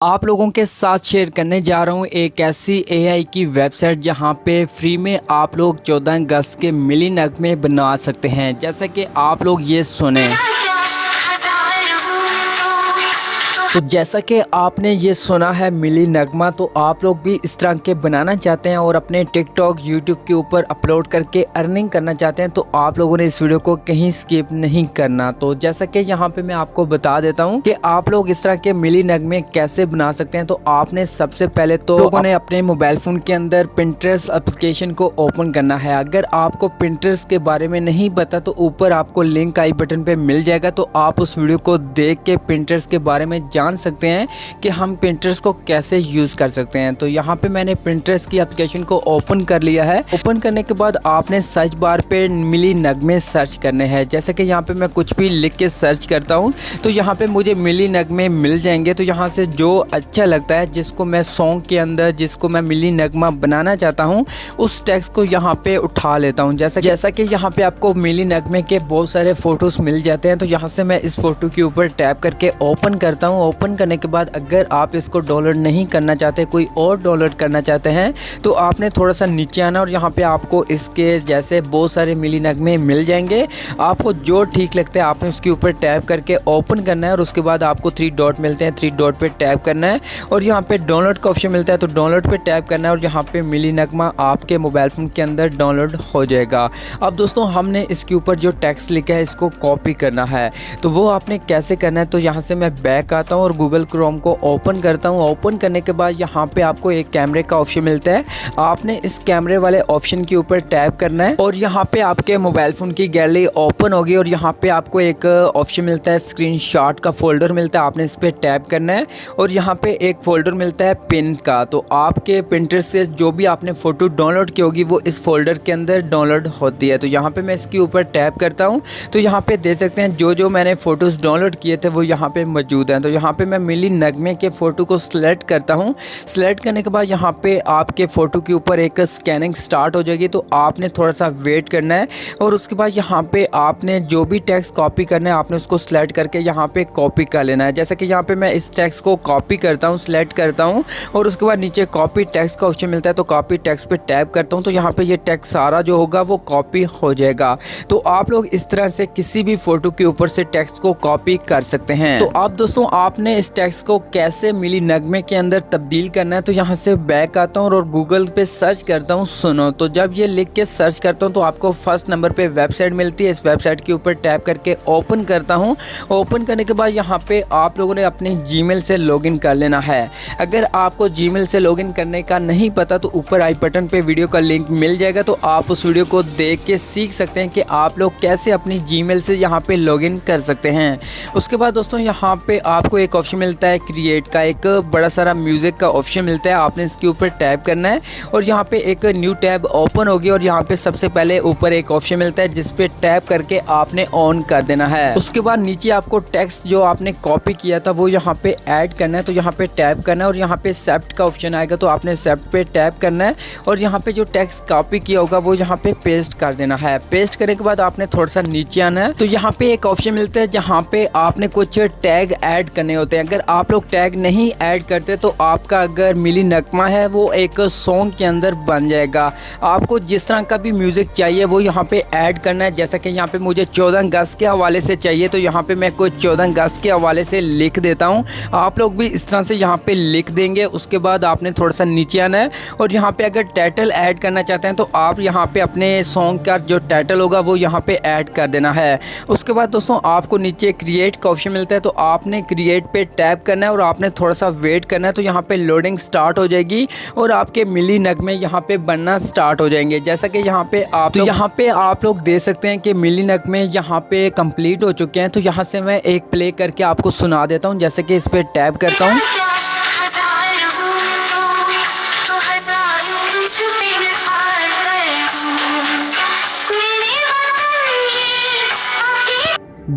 आप लोगों के साथ शेयर करने जा रहा हूँ एक ऐसी एआई की वेबसाइट जहाँ पे फ्री में आप लोग 14 अगस्त के मिली नगमे बना सकते हैं। जैसा कि आप लोग ये सुने, तो जैसा कि आपने ये सुना है मिली नगमा, तो आप लोग भी इस तरह के बनाना चाहते हैं और अपने टिकटॉक यूट्यूब के ऊपर अपलोड करके अर्निंग करना चाहते हैं, तो आप लोगों ने इस वीडियो को कहीं स्किप नहीं करना। तो जैसा कि यहाँ पे मैं आपको बता देता हूँ कि आप लोग इस तरह के मिली नगमे कैसे बना सकते हैं। तो आपने सबसे पहले तो लोगों ने अपने मोबाइल फ़ोन के अंदर पिंटरेस्ट एप्लीकेशन को ओपन करना है। अगर आपको पिंटरेस्ट के बारे में नहीं पता तो ऊपर आपको लिंक आई बटन पे मिल जाएगा, तो आप उस वीडियो को देख के पिंटरेस्ट के बारे में जान सकते हैं कि हम पिंटरेस्ट को कैसे यूज़ कर सकते हैं। तो यहाँ पे मैंने पिंटरेस्ट की एप्लीकेशन को ओपन कर लिया है। ओपन करने के बाद आपने सर्च बार पे मिली नगमे सर्च करने हैं। जैसे कि यहाँ पे मैं कुछ भी लिख के सर्च करता हूँ तो यहाँ पे मुझे मिली नगमे मिल जाएंगे। तो यहाँ से जो अच्छा लगता है, जिसको मैं सॉन्ग के अंदर, जिसको मैं मिली नगमा बनाना चाहता हूँ, उस टेक्स्ट को यहाँ पे उठा लेता हूँ। जैसा कि यहाँ पे आपको मिली नगमे के बहुत सारे फोटोज मिल जाते हैं। तो यहाँ से मैं इस फोटो के ऊपर टैप करके ओपन करता हूँ। ओपन करने के बाद अगर आप इसको डाउनलोड नहीं करना चाहते, कोई और डाउनलोड करना चाहते हैं, तो आपने थोड़ा सा नीचे आना और यहाँ पे आपको इसके जैसे बहुत सारे मिली नगमे मिल जाएंगे। आपको जो ठीक लगता है आपने उसके ऊपर टैप करके ओपन करना है और उसके बाद आपको 3 डॉट मिलते हैं, 3 डॉट पे टैप करना है और यहाँ पे डाउनलोड का ऑप्शन मिलता है, तो डाउनलोड पे टैप करना है और यहाँ पे मिली नगमा आपके मोबाइल फ़ोन के अंदर डाउनलोड हो जाएगा। अब दोस्तों, हमने इसके ऊपर जो टेक्स्ट लिखा है इसको कॉपी करना है। तो वो आपने कैसे करना है, तो यहाँ से मैं बैक आता हूँ और गूगल क्रोम को ओपन करता हूँ। ओपन करने के बाद यहाँ पे आपको एक कैमरे का ऑप्शन मिलता है। आपने इस कैमरे वाले ऑप्शन के ऊपर टैप करना है और यहाँ पे आपके मोबाइल फ़ोन की गैलरी ओपन होगी और यहाँ पे आपको एक ऑप्शन मिलता है, स्क्रीनशॉट का फोल्डर मिलता है। आपने इस पर टैप करना है और यहाँ पे एक फोल्डर मिलता है पिन का। तो आपके पिंटरेस्ट से जो भी आपने फ़ोटो डाउनलोड की होगी वो इस फोल्डर के अंदर डाउनलोड होती है। तो यहाँ पे मैं इसके ऊपर टैप करता हूँ तो यहाँ पे देख सकते हैं जो मैंने फ़ोटोज़ डाउनलोड किए थे वो यहाँ पे मौजूद हैं। तो यहाँ पे मैं मिली नगमे के फ़ोटो को सिलेक्ट करता हूँ। सिलेक्ट करने के बाद यहाँ पे आपके फ़ोटो के ऊपर एक स्कैनिंग स्टार्ट हो जाएगी। तो आपने थोड़ा सा वेट करना है और उसके बाद यहाँ पे आपने जो भी टेक्स्ट कॉपी करना है आपने उसको सिलेक्ट करके यहाँ पे कॉपी कर लेना है। जैसे कि यहाँ पे मैं इस टेक्स्ट को कॉपी करता हूँ, सिलेक्ट करता हूँ और उसके बाद नीचे कॉपी टेक्स्ट का ऑप्शन मिलता है, तो कॉपी टेक्स्ट पे टैप करता हूँ। तो यहाँ पे ये टेक्स्ट सारा जो होगा वो कॉपी हो जाएगा। तो आप लोग इस तरह से किसी भी फ़ोटो के ऊपर से टेक्स्ट को कॉपी कर सकते हैं। तो अब दोस्तों, आपने इस टेक्स्ट को कैसे मिली नगमे के अंदर तब्दील करना है, तो यहाँ से बैक आता हूँ और गूगल पे सर्च करता हूँ सुनो। तो जब ये लिख के सर्च करता हूँ तो आपको फर्स्ट नंबर पे वेबसाइट मिलती है। इस वेबसाइट के ऊपर टैप करके ओपन करता हूँ। ओपन करने के बाद यहाँ पे आप लोगों ने अपनी जीमेल से लॉगिन कर लेना है। अगर आपको जीमेल से लॉगिन करने का नहीं पता तो ऊपर आई बटन पे वीडियो का लिंक मिल जाएगा, तो आप उस वीडियो को देख के सीख सकते हैं कि आप लोग कैसे अपनी जीमेल से यहाँ पे लॉगिन कर सकते हैं। उसके बाद दोस्तों, यहाँ पे आपको एक ऑप्शन मिलता है क्रिएट का, एक बड़ा सारा म्यूज़िक का ऑप्शन मिलता है। आपने इसके ऊपर टैप करना है और यहाँ पे एक न्यू टैब ओपन होगी और यहाँ पे सबसे पहले ऊपर एक ऑप्शन मिलता है जिस पे टैप करके आपने ऑन कर देना है। उसके बाद नीचे आपको टेक्स्ट जो आपने कॉपी किया था वो यहाँ पे ऐड करना है, तो यहाँ पे टैप करना है और यहाँ पे एक्सेप्ट का ऑप्शन आएगा, तो आपने एक्सेप्ट पे टैप करना है और यहाँ पे जो टेक्स्ट कॉपी किया होगा वो यहाँ पे पेस्ट कर देना है। पेस्ट करने के बाद आपने थोड़ा सा नीचे आना है, तो यहाँ पे एक ऑप्शन मिलता है जहाँ पे आपने कुछ टैग ऐड करने होते हैं। अगर आप लोग टैग नहीं ऐड करते तो आपका अगर मिली नगमा है वो एक सॉन्ग के अंदर बन जाएगा। आपको जिस तरह का भी म्यूज़िक चाहिए वो यहाँ पे ऐड करना है। जैसा कि यहाँ पे मुझे 14 अगस्त के हवाले से चाहिए, तो यहाँ पे मैं कुछ 14 अगस्त के हवाले से लिख देता हूँ। आप लोग भी इस तरह से यहाँ पे लिख देंगे। उसके बाद आपने थोड़ा सा नीचे आना है और यहाँ पे अगर टाइटल ऐड करना चाहते हैं तो आप यहाँ पे अपने सॉन्ग का जो टाइटल होगा वो यहाँ पे ऐड कर देना है। उसके बाद दोस्तों, आपको नीचे क्रिएट का ऑप्शन मिलता है, तो आपने क्रिएट पे टैप करना है और आपने थोड़ा सा वेट करना है। तो यहाँ पे लोडिंग स्टार्ट हो जाएगी और आपके मिली नगमे यहाँ पे बनना स्टार्ट हो जाएंगे। जैसा कि यहाँ पे आप लोग देख सकते हैं कि मिली नगमे यहाँ पे कंप्लीट हो चुके हैं। तो यहाँ से मैं एक प्ले करके आपको सुना देता हूँ। जैसे कि इस पर टैप करता हूँ,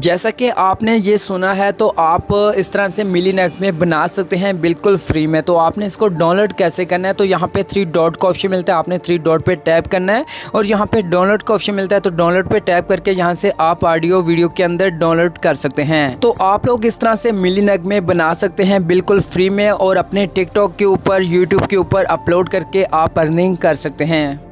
जैसा कि आपने ये सुना है तो आप इस तरह से मिली नगमे बना सकते हैं बिल्कुल फ्री में। तो आपने इसको डाउनलोड कैसे करना है, तो यहाँ पे 3 डॉट का ऑप्शन मिलता है, आपने 3 डॉट पे टैप करना है और यहाँ पे डाउनलोड का ऑप्शन मिलता है। तो डाउनलोड पे टैप करके यहाँ से आप ऑडियो वीडियो के अंदर डाउनलोड कर सकते हैं। तो आप लोग इस तरह से मिली नगमे बना सकते हैं बिल्कुल फ्री में और अपने टिकटॉक के ऊपर, यूट्यूब के ऊपर अपलोड करके आप अर्निंग कर सकते हैं।